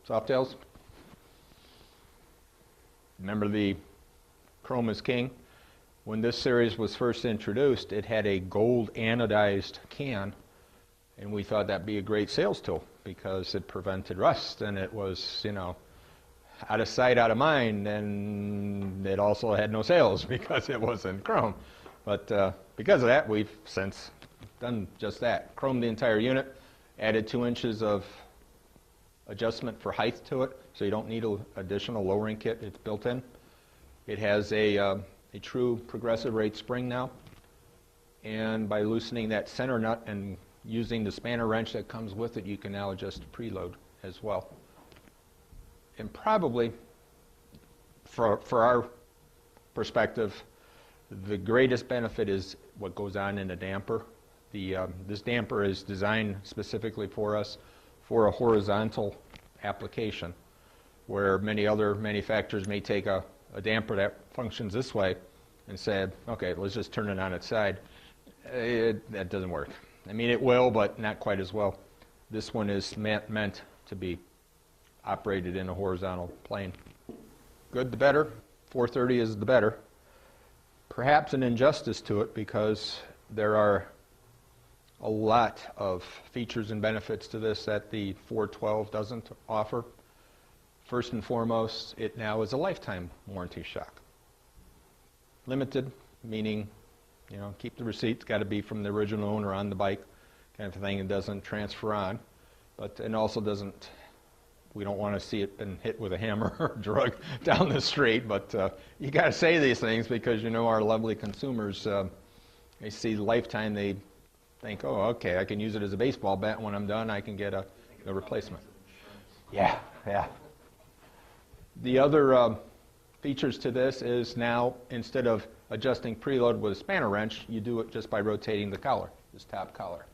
Softails? Remember the Chrome is King? When this series was first introduced, it had a gold anodized can, and we thought that'd be a great sales tool because it prevented rust, and it was, you know, out of sight, out of mind, and it also had no sales because it wasn't chrome. But because of that, we've since done just that. Chromed the entire unit, added 2 inches of adjustment for height to it, so you don't need an additional lowering kit. It's built in. It has a true progressive rate spring now, and by loosening that center nut and using the spanner wrench that comes with it, you can now adjust the preload as well. And probably, for our perspective, the greatest benefit is what goes on in the damper. This damper is designed specifically for us for a horizontal application, where many other manufacturers may take a damper that functions this way and say, okay, let's just turn it on its side. That doesn't work. I mean, it will, but not quite as well. This one is meant to be operated in a horizontal plane. Good the better. 430 is the better. Perhaps an injustice to it because there are a lot of features and benefits to this that the 412 doesn't offer. First and foremost, it now is a lifetime warranty shock. Limited, meaning, you know, keep the receipt. It's got to be from the original owner on the bike, kind of thing. It doesn't transfer on, but it also doesn't. We don't want to see it been hit with a hammer or drug down the street. But you got to say these things because you know our lovely consumers. They see lifetime. They think, oh, okay, I can use it as a baseball bat. When I'm done, I can get a replacement. Yeah, yeah. The other features to this is now, instead of adjusting preload with a spanner wrench, you do it just by rotating the collar, this top collar.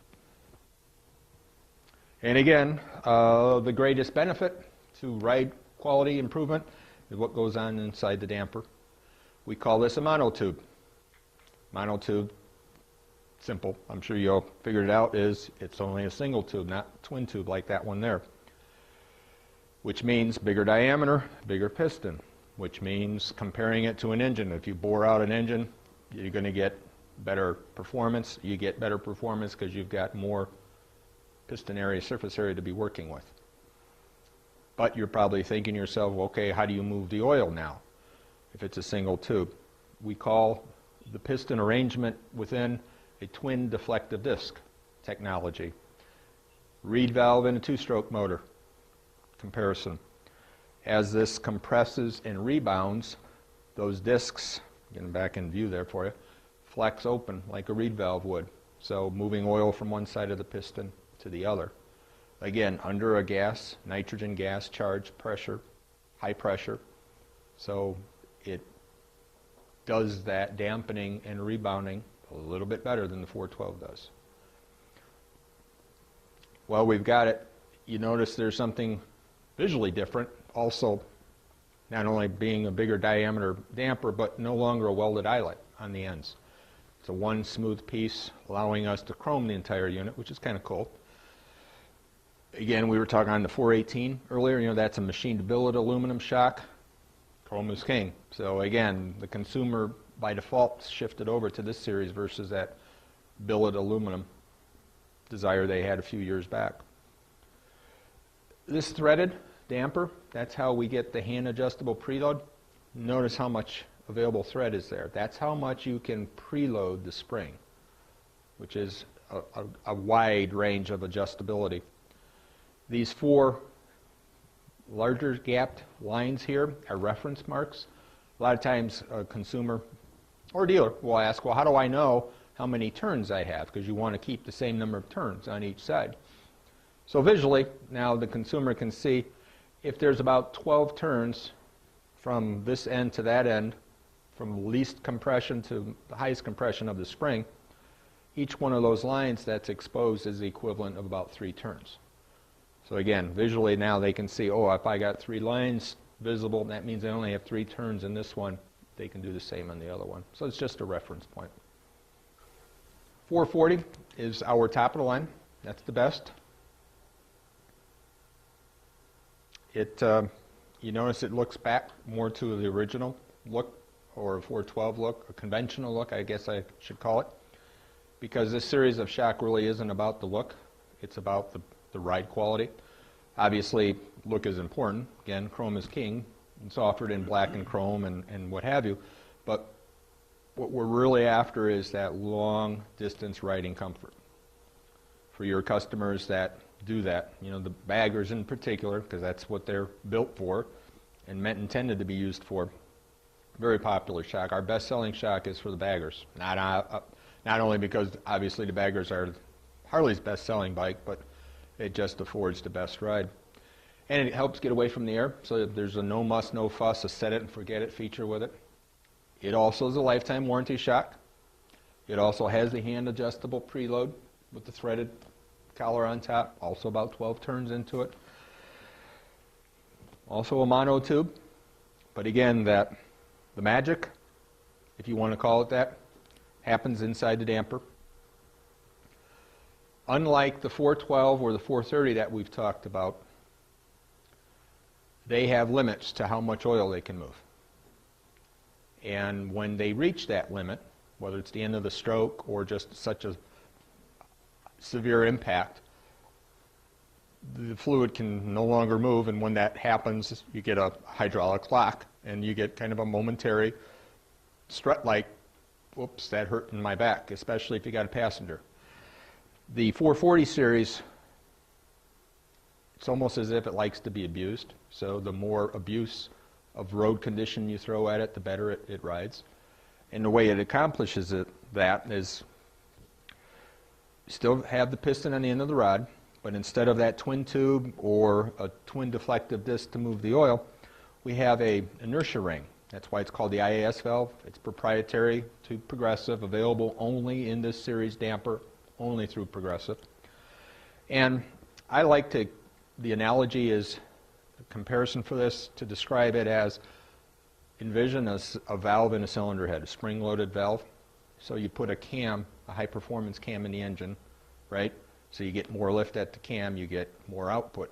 And again, the greatest benefit to ride quality improvement is what goes on inside the damper. We call this a monotube. Monotube, simple, I'm sure you all figured it out, is it's only a single tube, not twin tube like that one there. Which means bigger diameter, bigger piston, which means comparing it to an engine. If you bore out an engine, you're going to get better performance. You get better performance because you've got more piston area, surface area to be working with. But you're probably thinking to yourself, okay, how do you move the oil now if it's a single tube? We call the piston arrangement within a twin deflective disc technology. Reed valve in a 2-stroke motor. Comparison. As this compresses and rebounds, those discs, getting back in view there for you, flex open like a reed valve would. So moving oil from one side of the piston to the other. Again, under a gas, nitrogen gas charge pressure, high pressure. So it does that dampening and rebounding a little bit better than the 412 does. Well, we've got it. You notice there's something visually different, also not only being a bigger diameter damper, but no longer a welded eyelet on the ends. It's a one smooth piece, allowing us to chrome the entire unit, which is kind of cool. Again, we were talking on the 418 earlier, you know, that's a machined billet aluminum shock. Chrome is king. So again, the consumer by default shifted over to this series versus that billet aluminum desire they had a few years back. This threaded damper, that's how we get the hand adjustable preload. Notice how much available thread is there. That's how much you can preload the spring, which is a wide range of adjustability. These 4 larger gapped lines here are reference marks. A lot of times a consumer or dealer will ask, well, how do I know how many turns I have? Because you want to keep the same number of turns on each side. So visually, now the consumer can see if there's about 12 turns from this end to that end, from least compression to the highest compression of the spring, each one of those lines that's exposed is the equivalent of about 3 turns. So again, visually now they can see, oh, if I got 3 lines visible, that means I only have 3 turns in this one. They can do the same on the other one. So it's just a reference point. 440 is our top of the line. That's the best. You notice it looks back more to the original look, or a 412 look, a conventional look, I guess I should call it, because this series of shock really isn't about the look, it's about the ride quality. Obviously, look is important. Again, chrome is king. It's offered in black and chrome and what have you, but what we're really after is that long distance riding comfort. For your customers that do that, you know, the baggers in particular, because that's what they're built for and intended to be used for. Very popular shock. Our best-selling shock is for the baggers. Not only because obviously the baggers are Harley's best-selling bike, but it just affords the best ride. And it helps get away from the air, so there's a no muss, no fuss, a set it and forget it feature with it. It also is a lifetime warranty shock. It also has the hand adjustable preload with the threaded collar on top, also about 12 turns into it. Also a mono tube, but again, the magic, if you want to call it that, happens inside the damper. Unlike the 412 or the 430 that we've talked about, they have limits to how much oil they can move. And when they reach that limit, whether it's the end of the stroke or just such a severe impact, the fluid can no longer move, and when that happens, you get a hydraulic lock, and you get kind of a momentary strut like, whoops, that hurt in my back, especially if you got a passenger. The 440 series, it's almost as if it likes to be abused, so the more abuse of road condition you throw at it, the better it rides. And the way it accomplishes that is you still have the piston on the end of the rod, but instead of that twin tube or a twin deflective disc to move the oil, we have a inertia ring. That's why it's called the IAS valve. It's proprietary to Progressive, available only in this series damper, only through Progressive. And I like the analogy is, a comparison for this, to describe it as, envision a valve in a cylinder head, a spring-loaded valve. So you put a cam, a high-performance cam in the engine, right? So you get more lift at the cam, you get more output.